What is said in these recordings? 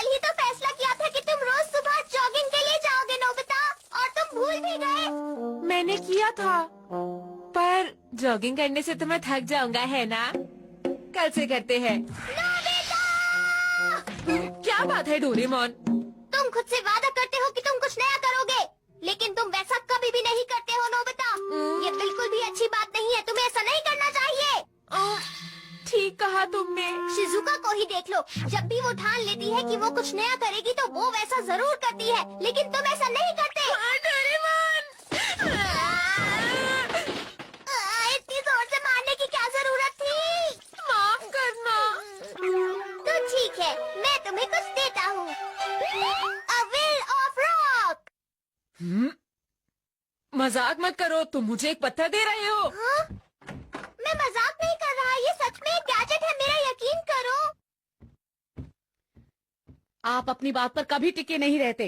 कल ही तो फैसला किया था कि तुम रोज सुबह जॉगिंग के लिए जाओगे नोबिता, और तुम भूल भी गए। मैंने किया था, पर जॉगिंग करने से तो मैं थक जाऊंगा, है ना? कल से करते हैं। नोबिता! क्या बात है डोरेमोन? तुम खुद से वादा करते हो कि तुम कुछ नया करोगे, लेकिन तुम वैसा कभी भी नहीं करते हो नोबिता। ये बिल्कुल भी अच्छी बात नहीं है, तुम्हें ऐसा नहीं करना चाहिए। ठीक कहा तुमने। शिजुका को ही देख लो, जब भी वो ठान लेती है कि वो कुछ नया करेगी तो वो वैसा जरूर करती है, लेकिन तुम ऐसा नहीं करते। डोरेमोन! इतनी जोर से मारने की क्या जरूरत थी? माफ करना। तो ठीक है, मैं तुम्हें कुछ देता हूँ। A will of rock। मजाक मत करो, तुम मुझे एक पत्थर दे रहे हो। हाँ? मैं मजाक नहीं कर रहा, ये सच में एक गैजेट है, मेरा यकीन करो। आप अपनी बात पर कभी टिके नहीं रहते।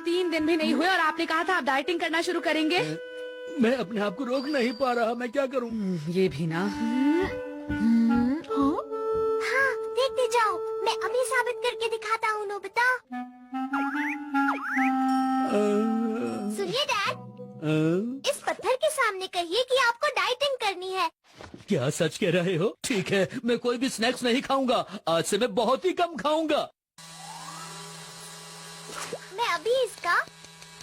3 दिन भी नहीं हुए और आपने कहा था आप डाइटिंग करना शुरू करेंगे। मैं अपने आप को रोक नहीं पा रहा, मैं क्या करूं? ये भी ना। हाँ, देखते जाओ, मैं अभी साबित करके दिखाता हूँ नोबिता। सुनिए डैड, इस पत्थर के सामने कहिए कि आपको डाइटिंग करनी है। क्या सच कह रहे हो? ठीक है, मैं कोई भी स्नैक्स नहीं खाऊंगा, आज से मैं बहुत ही कम खाऊंगा। मैं अभी इसका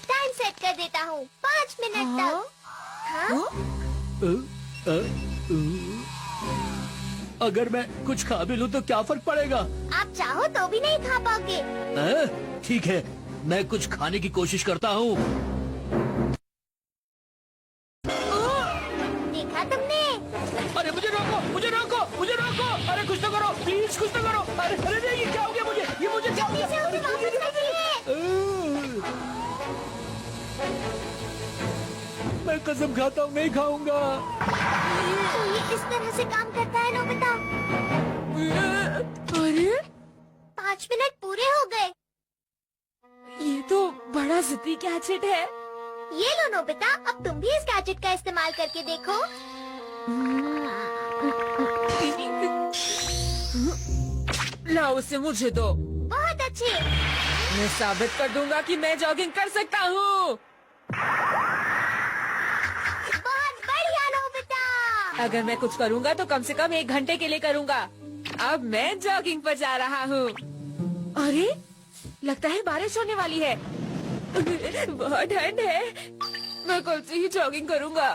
टाइम सेट कर देता हूँ, 5 मिनट तक। हाँ? अगर मैं कुछ खा भी लूं तो क्या फर्क पड़ेगा? आप चाहो तो भी नहीं खा पाओगे। ठीक है, मैं कुछ खाने की कोशिश करता हूँ। देखा तुमने? अरे मुझे रोको, मुझे रोको, मुझे रोको! अरे कुछ तो करो, प्लीज कुछ तो करो! अरे अरे ये क्या हो गया मुझे? ये मुझे क्या हो गया? जल्दी से उसे वापस रखिए। मैं कसम खाता हूँ, नहीं खाऊंगा। ये इस तरह से काम करता है नोबिता। अरे 5 मिनट पूरे हो गए। ये तो बड़ा जिद्दी गैजेट है। ये लो नोबिता, अब तुम भी इस गैजेट का इस्तेमाल करके देखो। लाओ उसे मुझे दो। बहुत अच्छे। मैं साबित कर दूंगा कि मैं जॉगिंग कर सकता हूँ। बहुत बढ़िया नोबिता। अगर मैं कुछ करूँगा तो कम से कम 1 घंटे के लिए करूँगा। अब मैं जॉगिंग पर जा रहा हूँ। अरे लगता है बारिश होने वाली है। बहुत ठंड है, मैं कल से ही जॉगिंग करूँगा।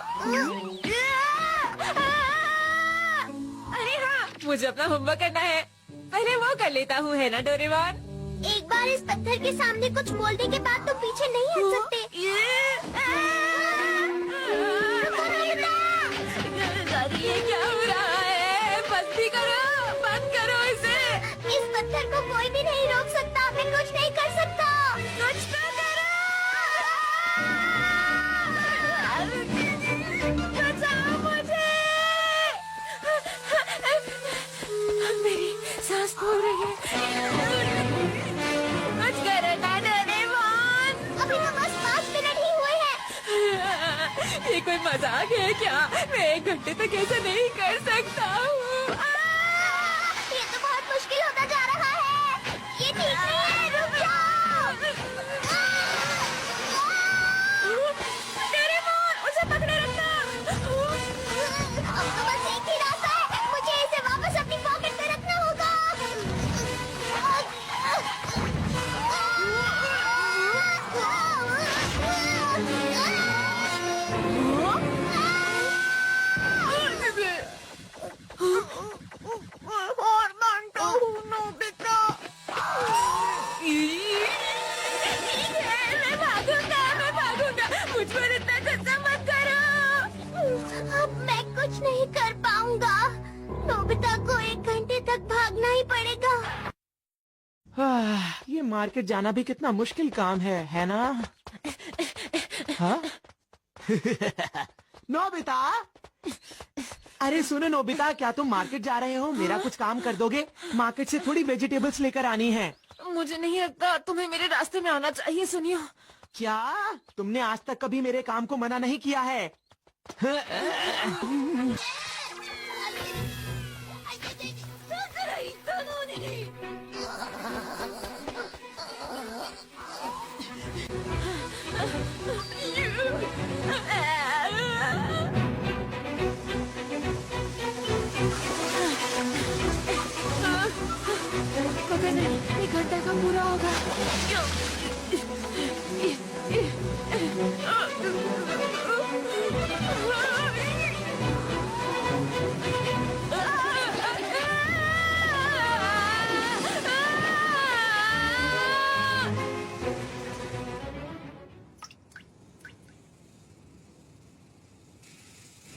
अरे हाँ, मुझे अपना होमवर्क करना है, पहले वो कर लेता हूँ, है ना डोरेमोन? एक बार इस पत्थर के सामने कुछ बोलने के बाद तो पीछे नहीं हट सकते। ये क्या हो रहा है? बंद भी करो, बंद करो इसे। इस पत्थर को कोई भी नहीं रोक सकता, मैं कुछ नहीं कर सकता। कुछ तो करो। बचाओ मुझे। मेरी सांस फूल रही है। कुछ करो ना डोरेमोन। अभी तो बस 5 मिनट ही हुए हैं। ये कोई मजाक है क्या? मैं 1 घंटे तक ऐसा नहीं कर सकता हूँ। ये तो बहुत मुश्किल होता जा रहा है। ये ठीक नहीं है, रुक जाओ। डोरेमोन, उसे पकड़े रखना। अब तो बस एक ही रास्ता है, मुझे इसे वापस अपनी पॉकेट में रखना होगा। और घंटा हूँ नोबिता। मैं भागूंगा, मुझ पर इतना गुस्सा मत करो। अब मैं कुछ नहीं कर पाऊंगा, नोबिता को 1 घंटे तक भागना ही पड़ेगा। ये मार्केट जाना भी कितना मुश्किल काम है ना? हाँ? नोबिता, अरे सुनो नोबिता, क्या तुम मार्केट जा रहे हो? मेरा कुछ काम कर दोगे? मार्केट से थोड़ी वेजिटेबल्स लेकर आनी है। मुझे नहीं लगता तुम्हें मेरे रास्ते में आना चाहिए। सुनियो, क्या तुमने आज तक कभी मेरे काम को मना नहीं किया है?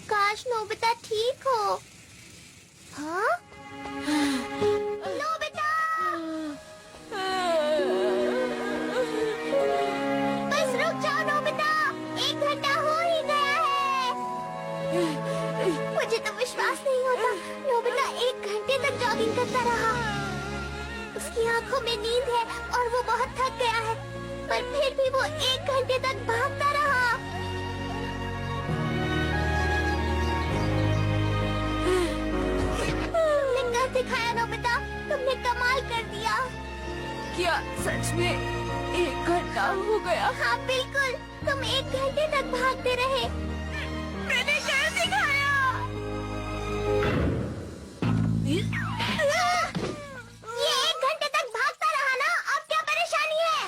काश नोबिता ठीक हो। हाँ? नोबिता! बस रुक जाओ नोबिता, 1 घंटा हो ही गया है। मुझे तो विश्वास नहीं होता, नोबिता 1 घंटे तक जॉगिंग करता रहा। उसकी आंखों में नींद है और वो बहुत थक गया है, पर फिर भी वो 1 घंटे तक भागता रहा। तुमने कर दिखाया नोबिता, तुमने कमाल कर दिया। क्या सच में 1 घंटा हो गया? हाँ बिल्कुल, तुम 1 घंटे तक भागते रहे। मैंने कर दिखाया। ये 1 घंटे तक भागता रहा ना, अब क्या परेशानी है?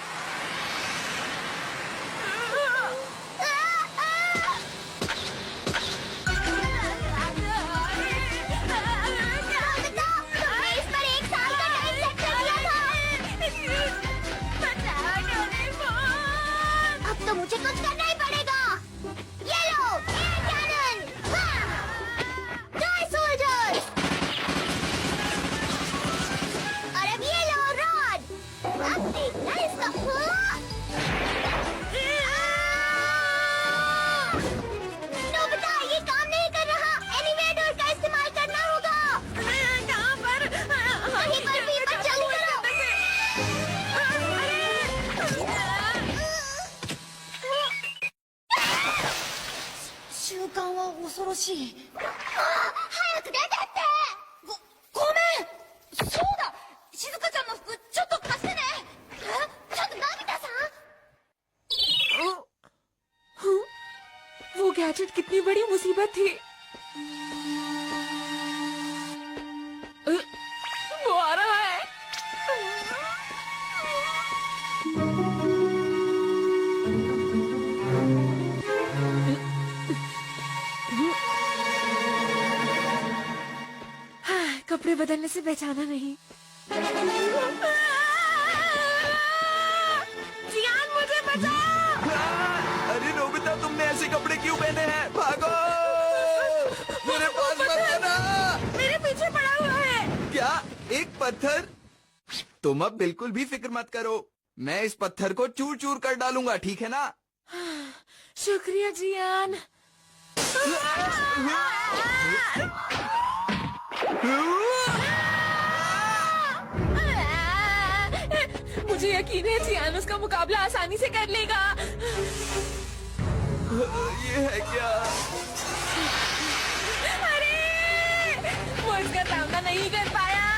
नोबिता, तुमने इस पर 1 साल का टाइम सेट कर दिया था। अब तो मुझे कुछ करना ही पड़ेगा। ये लो, एयर कैनन, टॉय सोल्जर्स। और अब ये लो रॉड। अब देखना इसका। नोबिता, ये काम नहीं कर रहा। एनिमेटर का इस्तेमाल करना होगा। कहाँ पर? कहीं पर भी, बस जल्दी करो।早く出てって。ごめん。そうだ。静香ちゃんの服ちょっと貸してね。ちょっとのび太さん。 वो गैजेट कितनी बड़ी मुसीबत थी। वो आ रहा है। हाँ, कपड़े बदलने से पहचाना नहीं। जियान, मुझे बचाओ। अरे नोबिता, तुमने ऐसे कपड़े क्यों पहने हैं? भागो! मेरे पास मत आना! मेरे पीछे पड़ा हुआ है। क्या? एक पत्थर? तुम अब बिल्कुल भी फिक्र मत करो, मैं इस पत्थर को चूर चूर कर डालूंगा, ठीक है ना? शुक्रिया जियान। मुझे यकीन है जियान उसका मुकाबला आसानी से कर लेगा। ये है क्या? अरे वो इसका सामना नहीं कर पाया।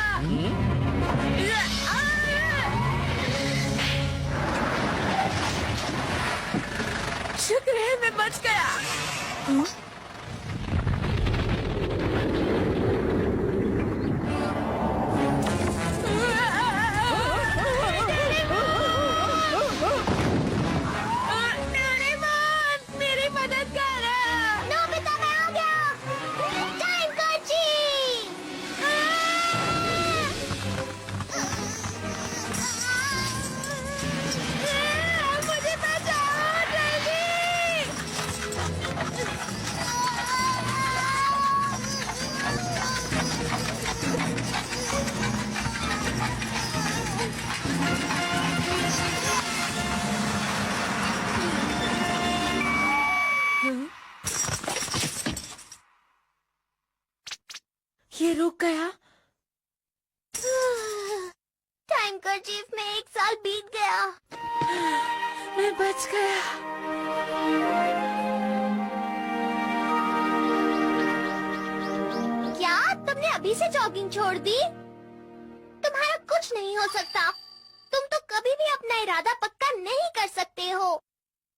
शुक्र है मैं बच गया। मेरी मदद कर। नोबिता, मैं आ गया। टाइम कर्ची। मुझे बचाओ जल्दी। ये रुक गया। टाइम कर्चीफ में 1 साल बीत गया। मैं बच गया। क्या तुमने अभी से जॉगिंग छोड़ दी? तुम्हारा कुछ नहीं हो सकता। तुम तो कभी भी अपना इरादा पक्का नहीं कर सकते हो।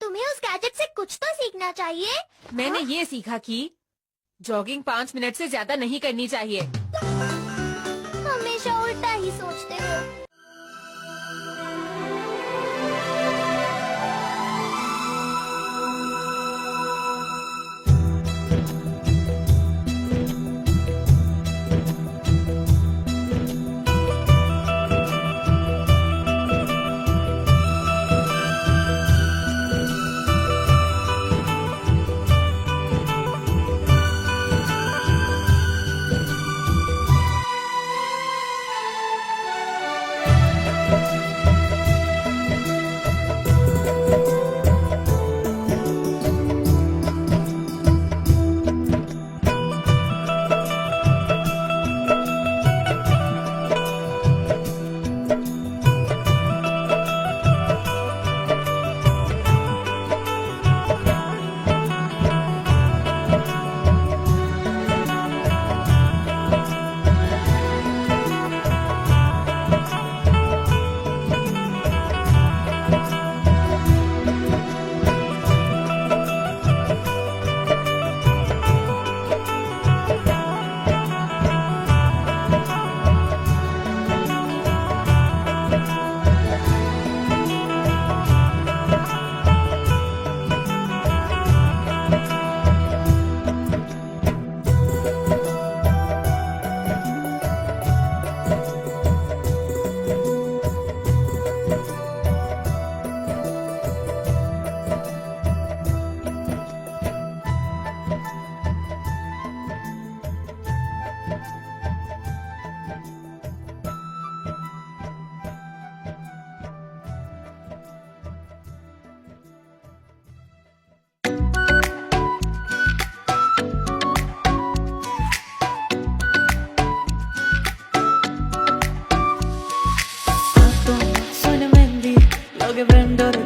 तुम्हें उस गैजेट से कुछ तो सीखना चाहिए। मैंने ये सीखा कि जॉगिंग 5 मिनट से ज्यादा नहीं करनी चाहिए। हमेशा उल्टा ही सोचते हो। Suena Mendy, lo que prendo